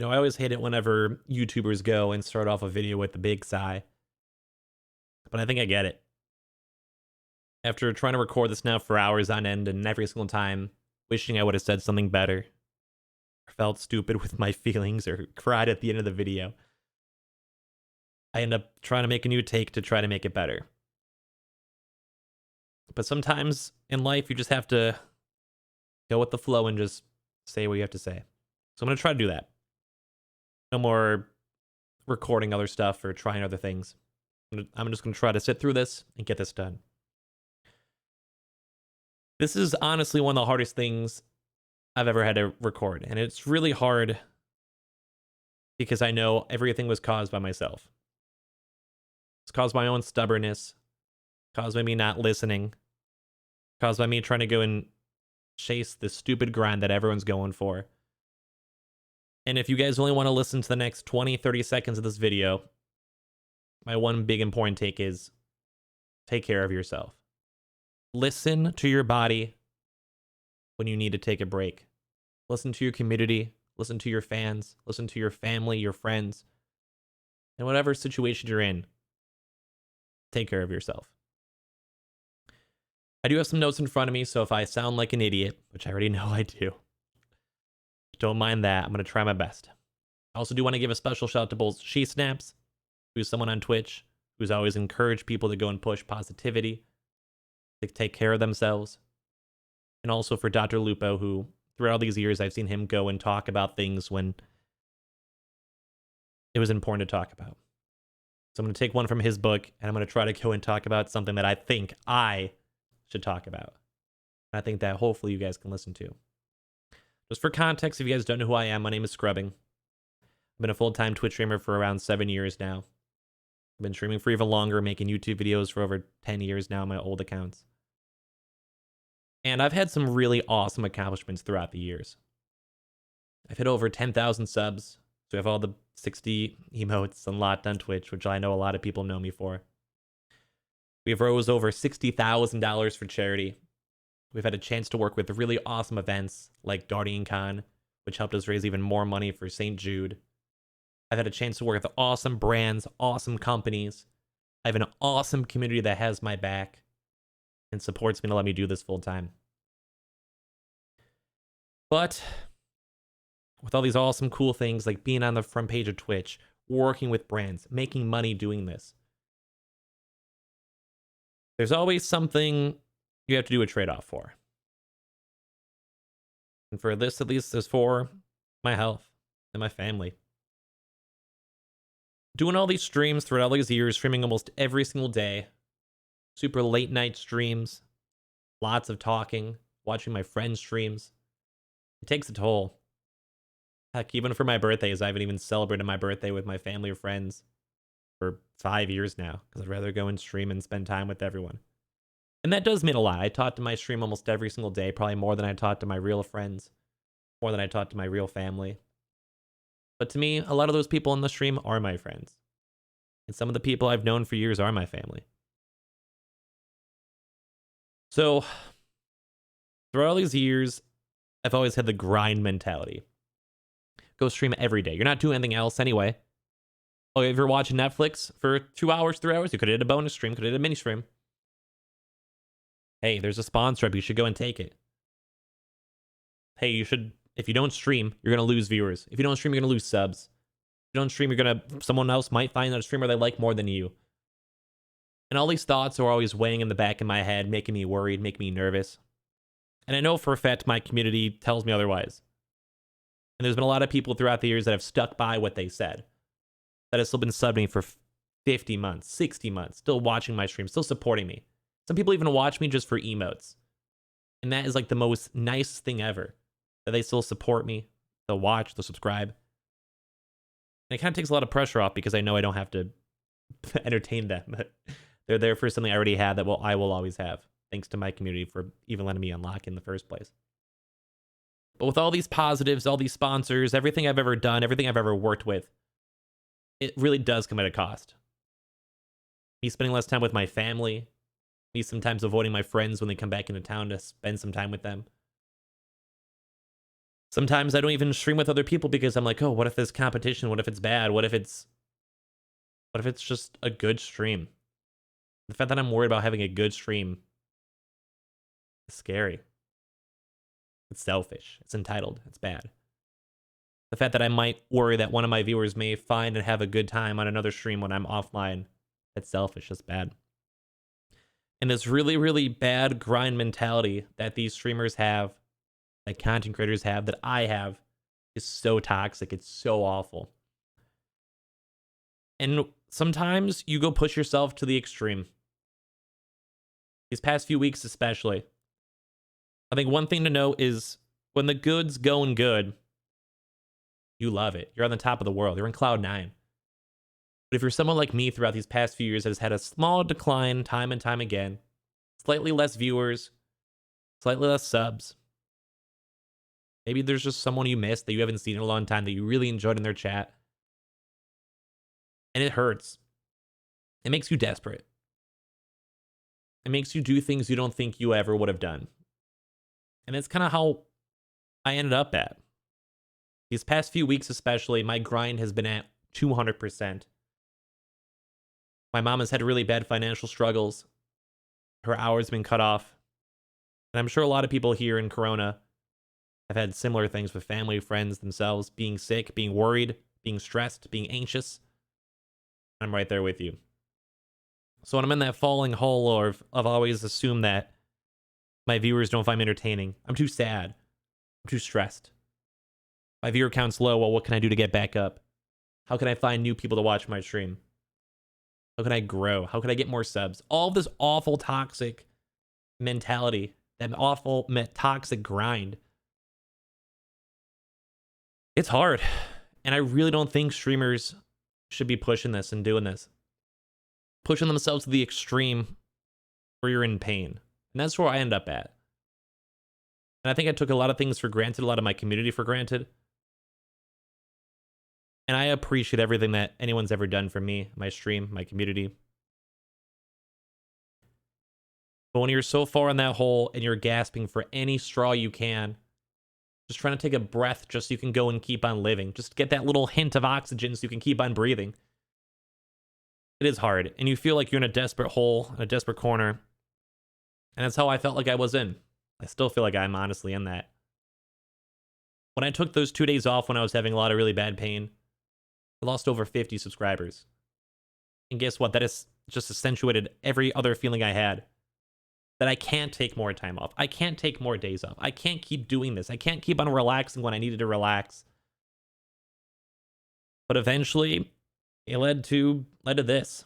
I always hate it whenever YouTubers go and start off a video with a big sigh, but I think I get it. After trying to record this now for hours on end and every single time wishing I would have said something better, or felt stupid with my feelings, or cried at the end of the video, I end up trying to make a new take to try to make it better. But sometimes in life, you just have to go with the flow and just say what you have to say. So I'm going to try to do that. No more recording other stuff or trying other things. I'm just going to try to sit through this and get this done. This is honestly one of the hardest things I've ever had to record. And it's really hard because I know everything was caused by myself. It's caused by my own stubbornness, caused by me not listening, caused by me trying to go and chase this stupid grind that everyone's going for. And if you guys only want to listen to the next 20, 30 seconds of this video, my one big important take is take care of yourself. Listen to your body when you need to take a break. Listen to your community, listen to your fans, listen to your family, your friends, and whatever situation you're in, take care of yourself. I do have some notes in front of me, so if I sound like an idiot, which I already know I do, don't mind that. I'm going to try my best. I also do want to give a special shout out to both She Snaps, who's someone on Twitch who's always encouraged people to go and push positivity, to take care of themselves. And also for Dr. Lupo, who throughout all these years I've seen him go and talk about things when it was important to talk about. So I'm going to take one from his book, and I'm going to try to go and talk about something that I think I should talk about. And I think that hopefully you guys can listen to. Just for context, if you guys don't know who I am, my name is Scrubbing. I've been a full-time Twitch streamer for around 7 years now. I've been streaming for even longer, making YouTube videos for over 10 years now on my old accounts. And I've had some really awesome accomplishments throughout the years. I've hit over 10,000 subs, so I have all the 60 emotes unlocked on Twitch, which I know a lot of people know me for. We've rose over $60,000 for charity. We've had a chance to work with really awesome events like Guardian Con, which helped us raise even more money for St. Jude. I've had a chance to work with awesome brands, awesome companies. I have an awesome community that has my back and supports me to let me do this full time. But with all these awesome, cool things like being on the front page of Twitch, working with brands, making money doing this, there's always something you have to do a trade-off for. And for this, at least, is for my health and my family. Doing all these streams throughout all these years, streaming almost every single day, super late night streams, lots of talking, watching my friends' streams, it takes a toll. Heck, even for my birthdays, I haven't even celebrated my birthday with my family or friends for 5 years now, because I'd rather go and stream and spend time with everyone. And that does mean a lot. I talk to my stream almost every single day, probably more than I talk to my real friends, more than I talk to my real family. But to me, a lot of those people in the stream are my friends. And some of the people I've known for years are my family. So, throughout all these years, I've always had the grind mentality. Go stream every day. You're not doing anything else anyway. Oh, if you're watching Netflix for 2 hours, 3 hours, you could have did a bonus stream, could have did a mini stream. Hey, there's a sponsor up. You should go and take it. Hey, you should, if you don't stream, you're going to lose viewers. If you don't stream, you're going to lose subs. If you don't stream, someone else might find that a streamer they like more than you. And all these thoughts are always weighing in the back of my head, making me worried, making me nervous. And I know for a fact my community tells me otherwise. And there's been a lot of people throughout the years that have stuck by what they said. That have still been subbing for 50 months, 60 months, still watching my stream, still supporting me. Some people even watch me just for emotes. And that is like the most nice thing ever. That they still support me. They'll watch, they'll subscribe. And it kind of takes a lot of pressure off because I know I don't have to entertain them. But they're there for something I already have that I will always have. Thanks to my community for even letting me unlock in the first place. But with all these positives, all these sponsors, everything I've ever done, everything I've ever worked with, it really does come at a cost. Me spending less time with my family, me sometimes avoiding my friends when they come back into town to spend some time with them. Sometimes I don't even stream with other people because I'm like, oh, what if there's competition? What if it's bad? What if it's just a good stream? The fact that I'm worried about having a good stream is scary. It's selfish. It's entitled. It's bad. The fact that I might worry that one of my viewers may find and have a good time on another stream when I'm offline, it's selfish. It's bad. And this really, really bad grind mentality that these streamers have, that content creators have, that I have, is so toxic. It's so awful. And sometimes you go push yourself to the extreme. These past few weeks especially. I think one thing to note is when the good's going good, you love it. You're on the top of the world. You're in cloud 9. But if you're someone like me throughout these past few years that has had a small decline time and time again, slightly less viewers, slightly less subs, maybe there's just someone you missed that you haven't seen in a long time that you really enjoyed in their chat, and it hurts. It makes you desperate. It makes you do things you don't think you ever would have done. And that's kind of how I ended up at. These past few weeks especially, my grind has been at 200%. My mom has had really bad financial struggles. Her hours have been cut off. And I'm sure a lot of people here in Corona have had similar things with family, friends, themselves, being sick, being worried, being stressed, being anxious. I'm right there with you. So when I'm in that falling hole of always assume that my viewers don't find me entertaining, I'm too sad. I'm too stressed. My viewer count's low. Well, what can I do to get back up? How can I find new people to watch my stream? How can I grow? How can I get more subs? All of this awful toxic mentality, that awful toxic grind. It's hard. And I really don't think streamers should be pushing this and doing this. Pushing themselves to the extreme where you're in pain. And that's where I end up at. And I think I took a lot of things for granted, a lot of my community for granted. And I appreciate everything that anyone's ever done for me, my stream, my community. But when you're so far in that hole and you're gasping for any straw you can, just trying to take a breath just so you can go and keep on living. Just get that little hint of oxygen so you can keep on breathing. It is hard. And you feel like you're in a desperate hole, a desperate corner. And that's how I felt like I was in. I still feel like I'm honestly in that. When I took those 2 days off when I was having a lot of really bad pain, I lost over 50 subscribers. And guess what? That has just accentuated every other feeling I had. That I can't take more time off. I can't take more days off. I can't keep doing this. I can't keep on relaxing when I needed to relax. But eventually, it led to this.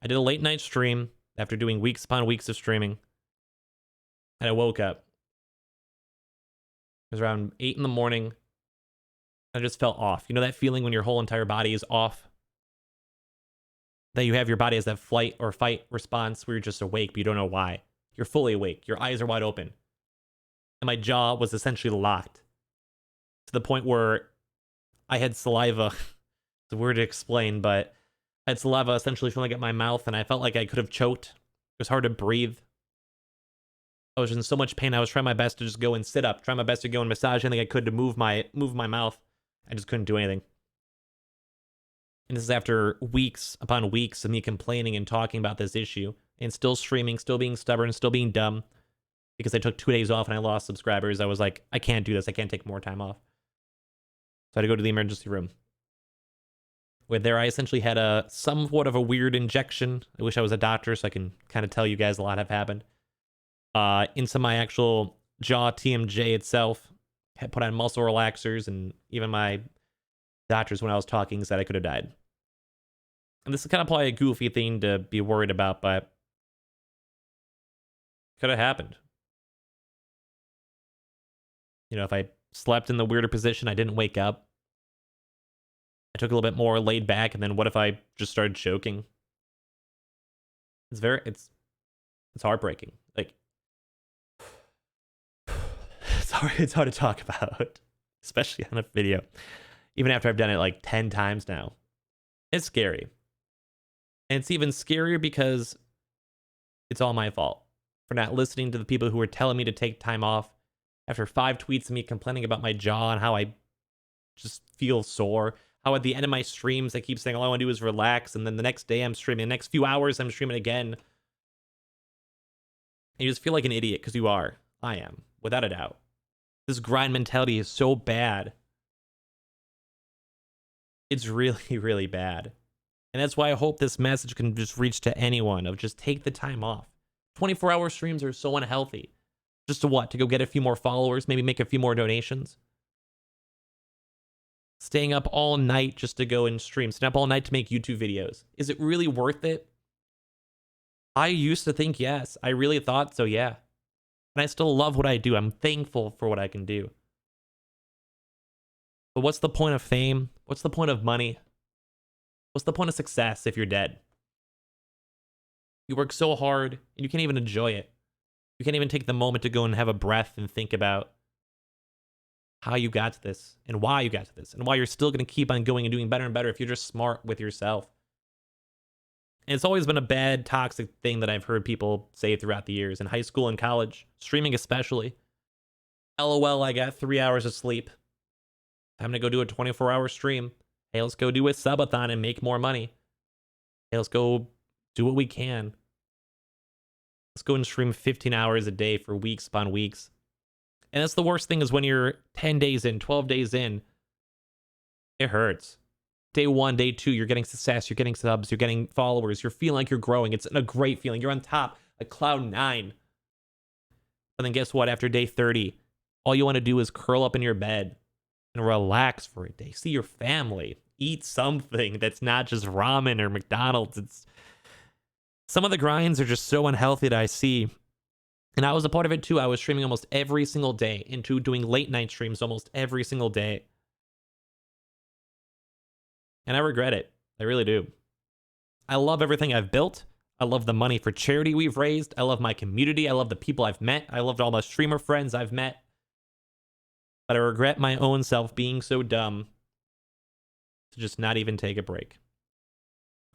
I did a late night stream after doing weeks upon weeks of streaming. And I woke up. It was around 8 in the morning. I just felt off. You know that feeling when your whole entire body is off? That you have your body as that flight or fight response where you're just awake, but you don't know why. You're fully awake. Your eyes are wide open. And my jaw was essentially locked. To the point where I had saliva. It's weird to explain, but I had saliva essentially filling up my mouth, and I felt like I could have choked. It was hard to breathe. I was in so much pain. I was trying my best to just go and sit up, trying my best to go and massage anything I could to move my mouth. I just couldn't do anything. And this is after weeks upon weeks of me complaining and talking about this issue, and still streaming, still being stubborn, still being dumb, because I took 2 days off and I lost subscribers. I was like, I can't do this. I can't take more time off. So I had to go to the emergency room. Where there I essentially had a somewhat of a weird injection. I wish I was a doctor so I can kind of tell you guys a lot have happened. Into my actual jaw TMJ itself. Had put on muscle relaxers, and even my doctors when I was talking said I could have died. And this is kind of probably a goofy thing to be worried about, but could have happened. You know, if I slept in the weirder position, I didn't wake up. I took a little bit more laid back, and then what if I just started choking? It's heartbreaking. Like, it's hard to talk about, especially on a video. Even after I've done it like 10 times now. It's scary. And it's even scarier because it's all my fault for not listening to the people who were telling me to take time off, After 5 tweets of me complaining about my jaw and how I just feel sore. How at the end of my streams, I keep saying all I want to do is relax. And then the next day I'm streaming. The next few hours I'm streaming again. And you just feel like an idiot because you are. I am, without a doubt. This grind mentality is so bad. It's really, really bad. And that's why I hope this message can just reach to anyone of just take the time off. 24-hour streams are so unhealthy. Just to what? To go get a few more followers, maybe make a few more donations? Staying up all night just to go and stream. Staying up all night to make YouTube videos. Is it really worth it? I used to think yes. I really thought so, yeah. And I still love what I do. I'm thankful for what I can do. But what's the point of fame? What's the point of money? What's the point of success if you're dead? You work so hard and you can't even enjoy it. You can't even take the moment to go and have a breath and think about how you got to this and why you got to this and why you're still going to keep on going and doing better and better if you're just smart with yourself. And it's always been a bad, toxic thing that I've heard people say throughout the years in high school and college, streaming especially. LOL, I got 3 hours of sleep. Time to go do a 24-hour stream. Hey, let's go do a subathon and make more money. Hey, let's go do what we can. Let's go and stream 15 hours a day for weeks upon weeks. And that's the worst thing is when you're 10 days in, 12 days in, it hurts. Day 1, day 2, you're getting success, you're getting subs, you're getting followers, you're feeling like you're growing. It's a great feeling. You're on top, like cloud 9. But then guess what? After day 30, all you want to do is curl up in your bed and relax for a day. See your family. Eat something that's not just ramen or McDonald's. It's some of the grinds are just so unhealthy that I see. And I was a part of it too. I was streaming almost every single day into doing late night streams almost every single day. And I regret it. I really do. I love everything I've built. I love the money for charity we've raised. I love my community. I love the people I've met. I loved all my streamer friends I've met. But I regret my own self being so dumb to just not even take a break.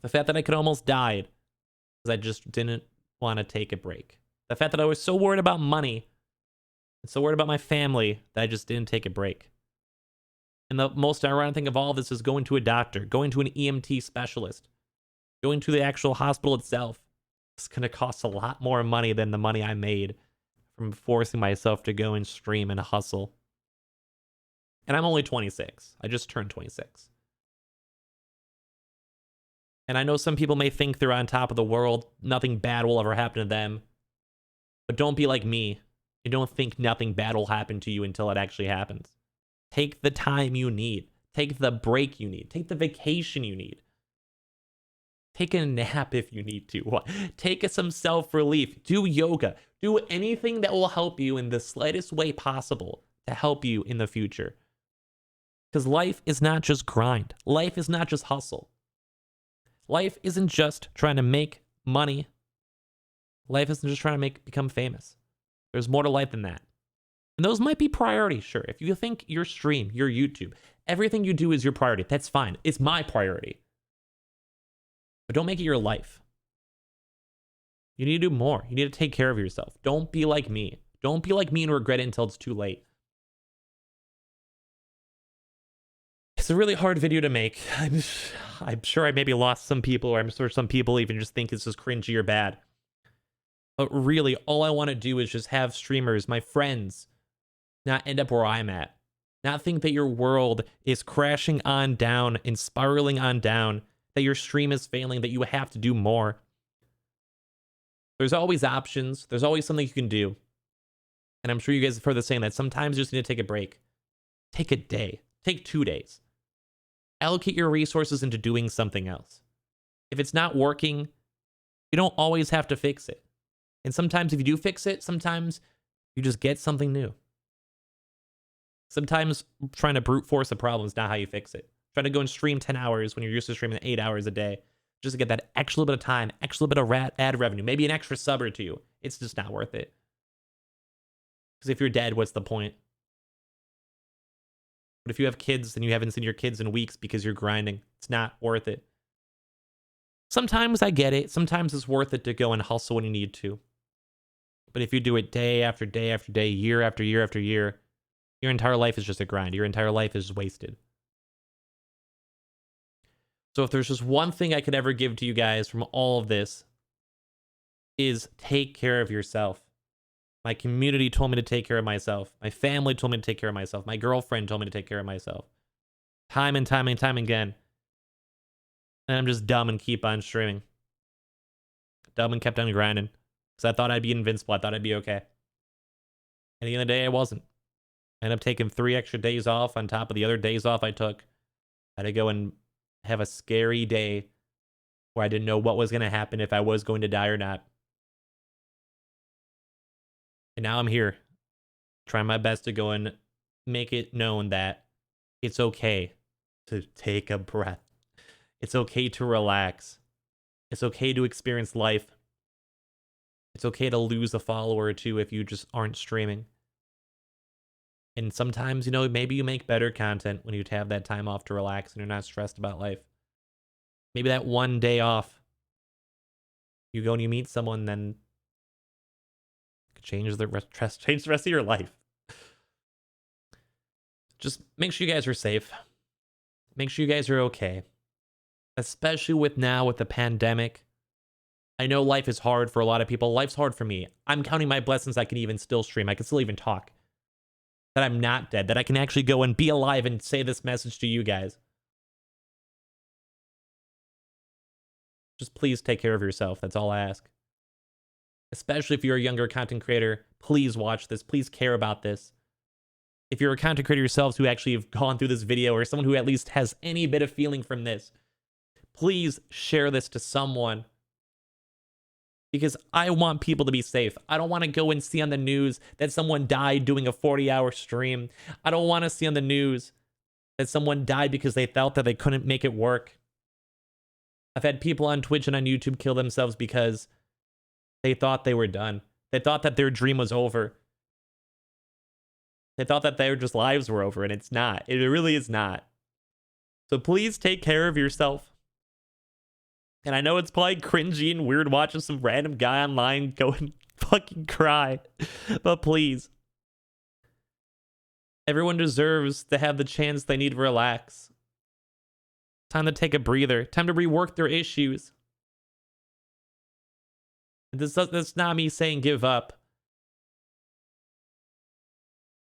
The fact that I could almost die because I just didn't want to take a break. The fact that I was so worried about money and so worried about my family that I just didn't take a break. And the most ironic thing of all this is going to a doctor, going to an EMT specialist, going to the actual hospital itself. It's going to cost a lot more money than the money I made from forcing myself to go and stream and hustle. And I'm only 26. I just turned 26. And I know some people may think they're on top of the world. Nothing bad will ever happen to them. But don't be like me. You don't think nothing bad will happen to you until it actually happens. Take the time you need. Take the break you need. Take the vacation you need. Take a nap if you need to. Take some self-relief. Do yoga. Do anything that will help you in the slightest way possible to help you in the future. Because life is not just grind. Life is not just hustle. Life isn't just trying to make money. Life isn't just trying to become famous. There's more to life than that. And those might be priorities, sure. If you think your stream, your YouTube, everything you do is your priority, that's fine. It's my priority. But don't make it your life. You need to do more. You need to take care of yourself. Don't be like me. Don't be like me and regret it until it's too late. It's a really hard video to make. I'm sure I maybe lost some people, or I'm sure some people even just think it's just cringy or bad. But really, all I want to do is just have streamers, my friends, not end up where I'm at. Not think that your world is crashing on down and spiraling on down, that your stream is failing, that you have to do more. There's always options. There's always something you can do. And I'm sure you guys have heard the saying that sometimes you just need to take a break. Take a day. Take 2 days. Allocate your resources into doing something else. If it's not working, you don't always have to fix it. And sometimes if you do fix it, sometimes you just get something new. Sometimes trying to brute force a problem is not how you fix it. Trying to go and stream 10 hours when you're used to streaming 8 hours a day just to get that extra little bit of time, extra little bit of ad revenue, maybe an extra sub or two. It's just not worth it. Because if you're dead, what's the point? But if you have kids and you haven't seen your kids in weeks because you're grinding, it's not worth it. Sometimes I get it. Sometimes it's worth it to go and hustle when you need to. But if you do it day after day after day, year after year after year, your entire life is just a grind. Your entire life is wasted. So if there's just one thing I could ever give to you guys from all of this, is take care of yourself. My community told me to take care of myself. My family told me to take care of myself. My girlfriend told me to take care of myself. Time and time and time again. And I'm just dumb and keep on streaming. Dumb and kept on grinding. Because I thought I'd be invincible. I thought I'd be okay. And at the end of the day, I wasn't. I ended up taking 3 extra days off on top of the other days off I took. I had to go and have a scary day where I didn't know what was going to happen, if I was going to die or not. And now I'm here, trying my best to go and make it known that it's okay to take a breath. It's okay to relax. It's okay to experience life. It's okay to lose a follower or two if you just aren't streaming. And sometimes, you know, maybe you make better content when you have that time off to relax and you're not stressed about life. Maybe that one day off, you go and you meet someone, then change the rest of your life. Just make sure you guys are safe. Make sure you guys are okay. Especially with the pandemic. I know life is hard for a lot of people. Life's hard for me. I'm counting my blessings I can even still stream. I can still even talk. That I'm not dead. That I can actually go and be alive and say this message to you guys. Just please take care of yourself. That's all I ask. Especially if you're a younger content creator, please watch this. Please care about this. If you're a content creator yourselves who actually have gone through this video, or someone who at least has any bit of feeling from this, please share this to someone. Because I want people to be safe. I don't want to go and see on the news that someone died doing a 40-hour stream. I don't want to see on the news that someone died because they felt that they couldn't make it work. I've had people on Twitch and on YouTube kill themselves because they thought they were done. They thought that their dream was over. They thought that their just lives were over, and it's not. It really is not. So please take care of yourself. And I know it's probably cringy and weird watching some random guy online go and fucking cry. But please. Everyone deserves to have the chance they need to relax. Time to take a breather. Time to rework their issues. That's not me saying give up.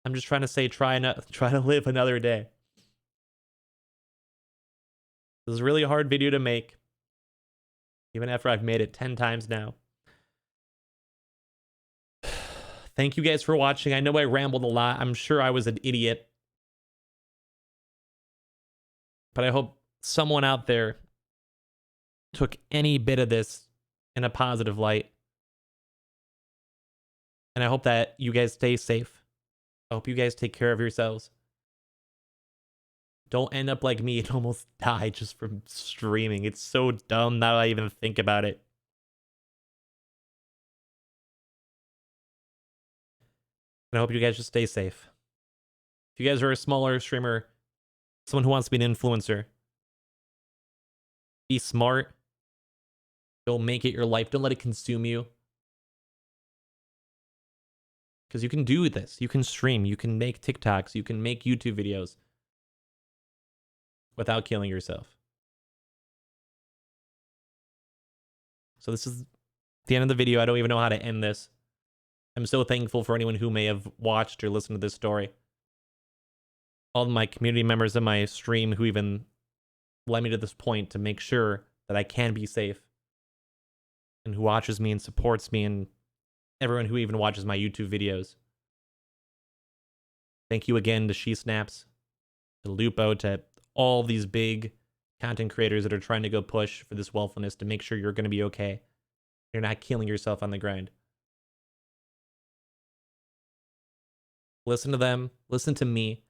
I'm just trying to say try to live another day. This is a really hard video to make. Even after I've made it 10 times now. Thank you guys for watching. I know I rambled a lot. I'm sure I was an idiot. But I hope someone out there took any bit of this in a positive light. And I hope that you guys stay safe. I hope you guys take care of yourselves. Don't end up like me and almost die just from streaming. It's so dumb now I even think about it. And I hope you guys just stay safe. If you guys are a smaller streamer, someone who wants to be an influencer, be smart. Don't make it your life. Don't let it consume you. Because you can do this. You can stream. You can make TikToks. You can make YouTube videos without killing yourself. So this is the end of the video. I don't even know how to end this. I'm so thankful for anyone who may have watched or listened to this story. All of my community members in my stream who even led me to this point to make sure that I can be safe. And who watches me and supports me, and everyone who even watches my YouTube videos. Thank you again to She Snaps, to Lupo, to all these big content creators that are trying to go push for this willfulness to make sure you're going to be okay. You're not killing yourself on the grind. Listen to them. Listen to me.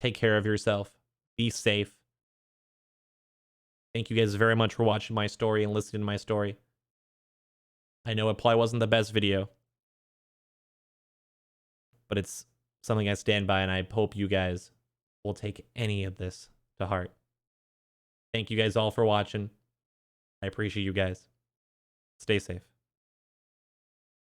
Take care of yourself. Be safe. Thank you guys very much for watching my story and listening to my story. I know it probably wasn't the best video, but it's something I stand by, and I hope you guys will take any of this to heart. Thank you guys all for watching. I appreciate you guys. Stay safe.